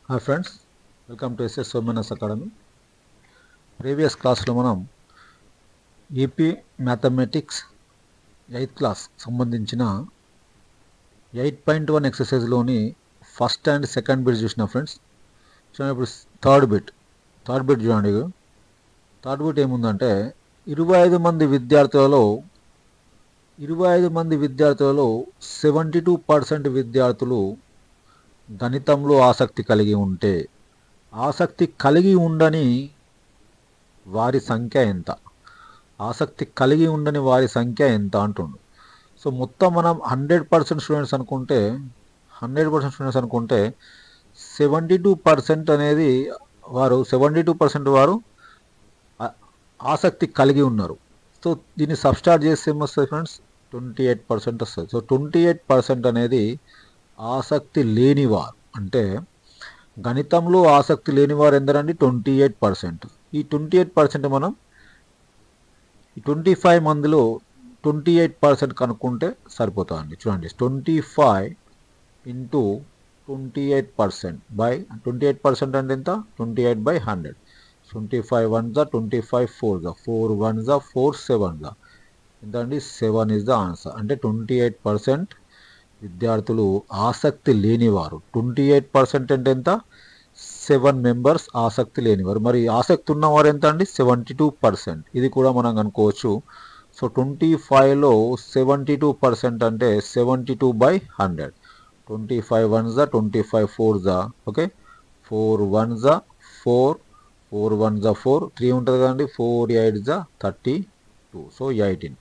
Hi friends, welcome to SS Somanath academy. Previous క్లాస్లో మనం AP mathematics 8th class సంబంధించిన 8.1 ఎక్సర్సైజ్లోని ఫస్ట్ అండ్ సెకండ్ బిట్ చూసిన ఫ్రెండ్స్. చూడండి, ఇప్పుడు థర్డ్ బిట్ చూడండి. థర్డ్ బిట్ ఏముందంటే 25 మంది విద్యార్థులలో 72% విద్యార్థులు గణితంలో ఆసక్తి కలిగి ఉంటే ఆసక్తి కలిగి ఉండని వారి సంఖ్య ఎంత? ఆసక్తి కలిగి ఉండని వారి సంఖ్య ఎంత అంటుండు. సో మొత్తం మనం 100% స్టూడెంట్స్ అనుకుంటే 72% అనేది వారు 72% వారు ఆసక్తి కలిగి ఉన్నారు. సో దీన్ని సబ్స్టార్ట్ చేస్తే ఏమొస్తుంది ఫ్రెండ్స్? 28% వస్తుంది. సో 28% అనేది ఆసక్తి లేనివారు. అంటే గణితంలో ఆసక్తి లేనివారు ఎందరండి? 28%. ఈ 28% మనం ఈ 25 మందిలో 28% కనుక్కుంటే సరిపోతుందండి. చూడండి, 25 ఇంటూ 28% బై 28% అంటే ఎంత? 28/100. 25 1s 25 4s 4 1s 4 7s ఎంత అండి? 7 ఇస్ ద ఆన్సర్. అంటే 28% విద్యార్థులు ఆసక్తి లేనివారు. 28% అంటే ఎంత? 7 మెంబర్స్ ఆసక్తి లేనివారు. మరి ఆసక్తి ఉన్నవారు ఎంత అండి? 72%. ఇది కూడా మనం అనుకోవచ్చు. సో 25లో 72% అంటే 72/100. 25 1s 25 4s okay, 4 1s 4 4 1s 4 3 ఉంటుంది కదండి, 4 8s 32. సో 18.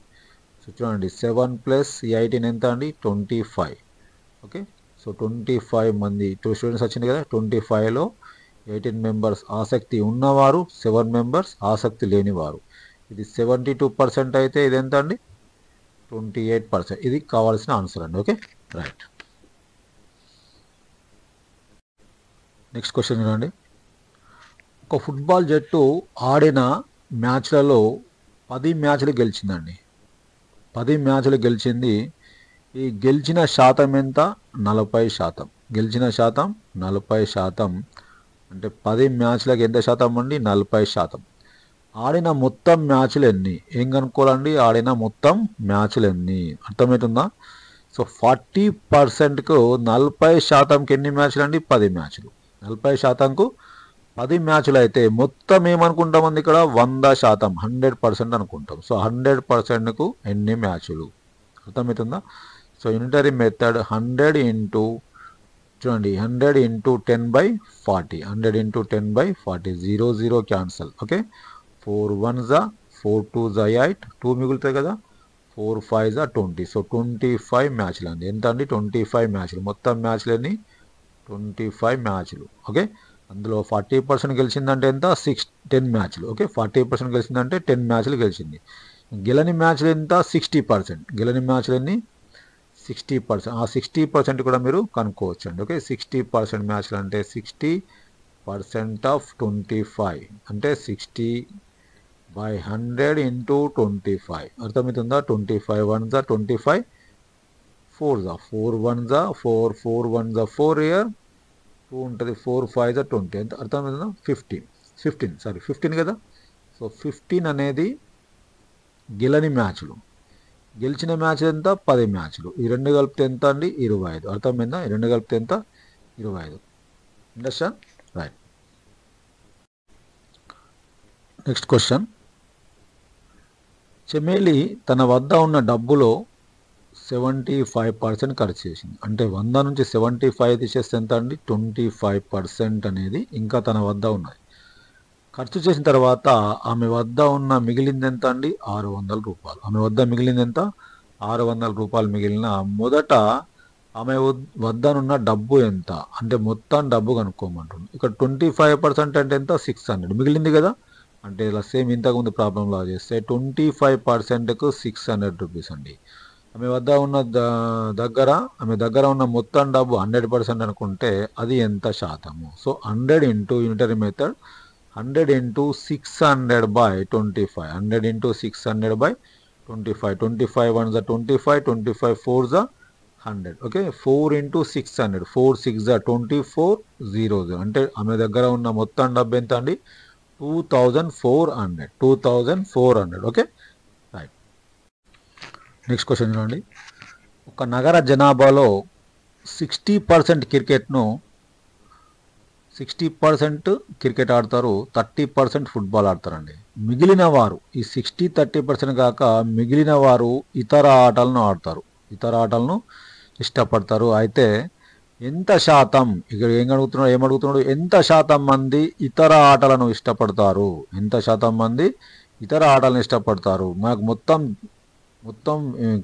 సో చూడండి, 7 + 18 ఎంత అండి? 25. ఓకే, సో 25 మంది స్టూడెంట్స్ వచ్చింది కదా. 25లో 18 మెంబర్స్ ఆసక్తి ఉన్నవారు, 7 మెంబర్స్ ఆసక్తి లేనివారు. ఇది 72% అయితే ఇది ఎంత అండి? 28%. ఇది కావాల్సిన ఆన్సర్ అండి. Okay, right. నెక్స్ట్ క్వశ్చన్ చూడండి. ఒక ఫుట్బాల్ జట్టు ఆడిన మ్యాచ్లలో 10 మ్యాచ్లు గెలిచిందండి. 10 మ్యాచ్లు గెలిచింది. ఈ గెలిచిన శాతం ఎంత? 40%. గెలిచిన శాతం 40%. అంటే 10 మ్యాచ్లకు ఎంత శాతం అండి? 40%. ఆడిన మొత్తం మ్యాచ్లు ఎన్ని? ఏం కనుక్కోవాలండి? ఆడిన మొత్తం మ్యాచ్లు ఎన్ని? అర్థమవుతుందా? సో 40%కు 40%కి ఎన్ని మ్యాచ్లు అండి? 10 మ్యాచ్లు. 40%కు 10 మ్యాచ్లు అయితే మొత్తం ఏమనుకుంటామండి ఇక్కడ? 100%, 100% అనుకుంటాం. సో 100%కు ఎన్ని మ్యాచ్లు? అర్థమవుతుందా? సో యూనిటరీ మెథడ్ 100 ఇంటూ చూడండి 100 into 10/40. 100 into 10/40. 0 0 cancel. Okay, 4 1s 4 2s 8, 2 మిగులుతాయి కదా. 4 5s 20. సో 25 మ్యాచ్లు అండి. ఎంత అండి? 25 మ్యాచ్లు. మొత్తం మ్యాచ్లు ఎన్ని? 25 మ్యాచ్లు. ఓకే, అందులో 40% గెలిచిందంటే ఎంత? 10 మ్యాచ్లు. ఓకే, 40% గెలిచిందంటే 10 మ్యాచ్లు గెలిచింది. గెలని మ్యాచ్లు ఎంత? 60%. గెలని మ్యాచ్లు ఎన్ని? 60%. ఆ 60% కూడా మీరు కనుక్కోవచ్చు అండి. ఓకే, 60% మ్యాచ్లు అంటే 60% ఆఫ్ 25 అంటే 60/100 ఇంటూ 25. అర్థమవుతుందా? 25 1s 25 4s 4 1s 4 4 1s 4 year 2 ఉంటుంది. 4 5s 20. ఎంత అర్థమవుతుందా? 15 కదా. సో 15 అనేది గెలని మ్యాచ్లు. గెలిచిన మ్యాచ్ ఎంత? 10 మ్యాచ్లు. ఈ రెండు కలిపితే ఎంత అండి? 25. అర్థమైందా? ఈ రెండు కలిపితే ఎంత? 25. Understand? Right. Next question. Chameli తన వద్ద ఉన్న డబ్బులో 75% ఖర్చు చేసింది. అంటే 100 నుంచి 75 తీసేస్తే ఎంత అండి? 25% అనేది ఇంకా తన వద్ద ఉన్నది. ఖర్చు చేసిన తర్వాత ఆమె వద్ద ఉన్న మిగిలింది ఎంత అండి? 600 రూపాయలు. ఆమె వద్ద మిగిలింది ఎంత? 600 రూపాయలు మిగిలిన మొదట ఆమె వద్దనున్న డబ్బు ఎంత? అంటే మొత్తం డబ్బు కనుక్కోమంటుంది. ఇక్కడ 25% అంటే ఎంత? 600 మిగిలింది కదా. అంటే ఇలా సేమ్ ఇంతకుముందు ప్రాబ్లంలో చేస్తే 25%కు 600 రూపీస్ అండి. ఆమె వద్ద ఉన్న ఆమె దగ్గర ఉన్న మొత్తం డబ్బు 100% అనుకుంటే అది ఎంత శాతము? So 100 into unitary method 100 into 600/25. 100 into 600/25. 25 1s 25, 25 4s 100. Okay, 4 into 600, 4 6 24 0 అంటే ఆమె దగ్గర ఉన్న మొత్తం డబ్బు ఎంత అండి? 2400. 2400. Okay right. నెక్స్ట్ క్వశ్చన్ చూడండి. ఒక నగర జనాభాలో 60% క్రికెట్ను 60% క్రికెట్ ఆడతారు, 30% ఫుట్బాల్ ఆడతారండి. మిగిలిన వారు ఈ 60-30% కాక మిగిలిన వారు ఇతర ఆటలను ఆడతారు, ఇతర ఆటలను ఇష్టపడతారు. అయితే ఎంత శాతం, ఇక్కడ ఏమడుగుతున్నాడు, ఎంత శాతం మంది ఇతర ఆటలను ఇష్టపడతారు? ఎంత శాతం మంది ఇతర ఆటలను ఇష్టపడతారు? మనకు మొత్తం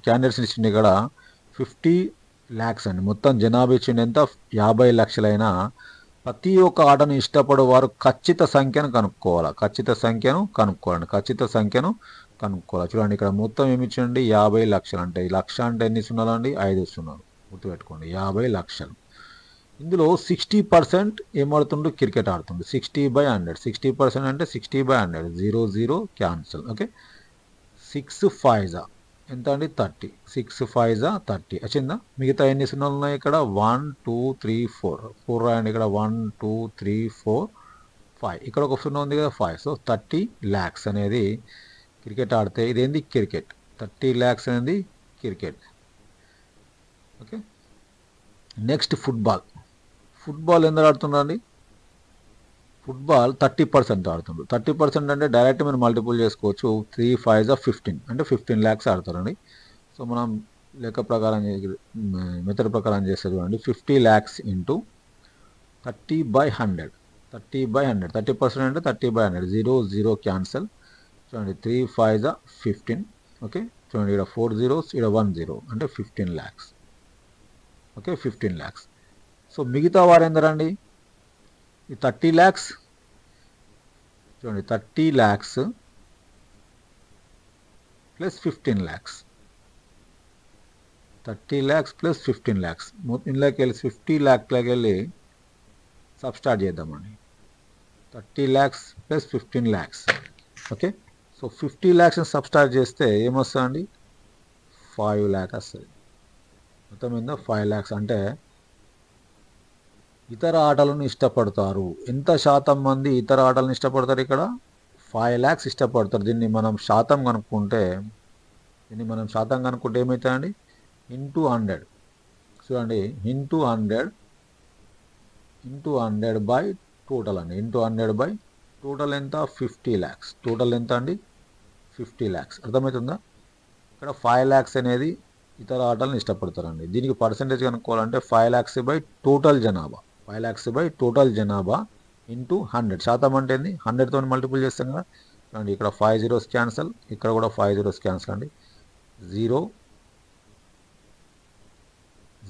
క్యాండిడేట్స్ ఇచ్చింది ఇక్కడ 50 lakhs అండి. మొత్తం జనాభా ఇచ్చింది ఎంత? 50 లక్షలైనా ప్రతి ఒక్క ఆటను ఇష్టపడే వారు ఖచ్చిత సంఖ్యను కనుక్కోవాలి. ఖచ్చిత సంఖ్యను కనుక్కోవాలి. చూడండి ఇక్కడ మొత్తం ఏమి ఇచ్చిండి? 50 లక్షలు. అంటే లక్ష అంటే ఎన్ని సున్నాలు అండి? 5 సున్నాలు. గుర్తుపెట్టుకోండి, 50 లక్షలు. ఇందులో 60% ఏమాడుతుండ్రు? క్రికెట్ ఆడుతుండ్రు. 60/100. 60% అంటే 60/100. 0 0 క్యాన్సల్. ఓకే, 6 5 ఎంత అండి? 30. 6 5 30 వచ్చిందా? మిగతా ఎన్ని సున్నాలు ఉన్నాయి ఇక్కడ? 1 2 3 4 రాయండి ఇక్కడ. 1 2 3 4 5. ఇక్కడ ఒక సున్నా ఉంది కదా, 5. సో 30 lakhs అనేది క్రికెట్ ఆడితే ఇదేంది? క్రికెట్. 30 lakhs అనేది cricket. Okay, next football. Football ఎందుకు ఆడుతున్నారండి? ఫుట్బాల్ 30% ఆడుతుండ్రు. 30% అంటే డైరెక్ట్ మీరు మల్టిపుల్ చేసుకోవచ్చు. 3 5 15 అంటే 15 lakhs ఆడతారండి. సో మనం లెక్క ప్రకారం మెథడ్ ప్రకారం చేస్తే చూడండి, 50 lakhs ఇంటూ 30/100. 30/100. 30% అంటే 30/100. 0 0 క్యాన్సల్. చూడండి 3 5 15. ఓకే, చూడండి ఇక్కడ 4 zeros, ఇక్కడ 1 0 అంటే 15 lakhs. Okay, 15 lakhs. సో మిగతా వారు ఎందరండి? ఈ 30 lakhs. చూడండి 30 lakhs plus 15 lakhs. 30 lakhs plus 15 lakhs. ఇందులోకి వెళ్ళి 50 lakhsలోకి వెళ్ళి సబ్స్టార్ట్ చేద్దామండి. 30 lakhs plus 15 lakhs. Okay, so 50 lakhsని సబ్స్టార్ట్ చేస్తే ఏమొస్తుందండి? 5 lakhs వస్తుంది. మొత్తం ఏందో 5 lakhs. అంటే ఇతర ఆటలను ఇష్టపడతారు. ఎంత శాతం మంది ఇతర ఆటలను ఇష్టపడతారు? ఇక్కడ 5 lakhs ఇష్టపడతారు. దీన్ని మనం శాతం కనుక్కుంటే ఏమవుతుందండి? ఇంటూ 100. చూడండి, ఇంటూ 100 బై టోటల్ అండి. ఇంటూ 100 బై టోటల్ ఎంత? 50 lakhs. టోటల్ ఎంత అండి? 50 lakhs. అర్థమవుతుందా? ఇక్కడ 5 lakhs అనేది ఇతర ఆటలను ఇష్టపడతారండి. దీనికి పర్సంటేజ్ కనుక్కోవాలంటే 5 lakhs బై టోటల్ జనాభా. 5 lakhs బై టోటల్ జనాభా ఇంటూ 100. శాతం అంటే ఏంది? 100తో మల్టిపుల్ చేస్తాం కదా. చూడండి ఇక్కడ 5 zeros క్యాన్సల్, ఇక్కడ కూడా 5 zeros క్యాన్సల్ అండి. 0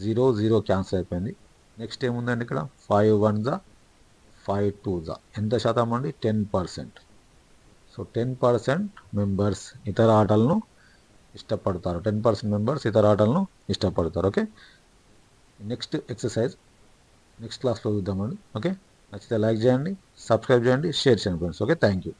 0 0 క్యాన్సల్ అయిపోయింది. నెక్స్ట్ ఏముందండి ఇక్కడ? 5 1s 5 2s. ఎంత శాతం అండి? 10%. సో 10% మెంబర్స్ ఇతర ఆటలను ఇష్టపడతారు. 10% మెంబర్స్ ఇతర ఆటలను ఇష్టపడతారు. ఓకే, నెక్స్ట్ ఎక్సర్సైజ్ నెక్స్ట్ క్లాస్లో చూద్దామండి. ఓకే, నచ్చితే లైక్ చేయండి, సబ్స్క్రైబ్ చేయండి, షేర్ చేయండి ఫ్రెండ్స్. Okay, thank you.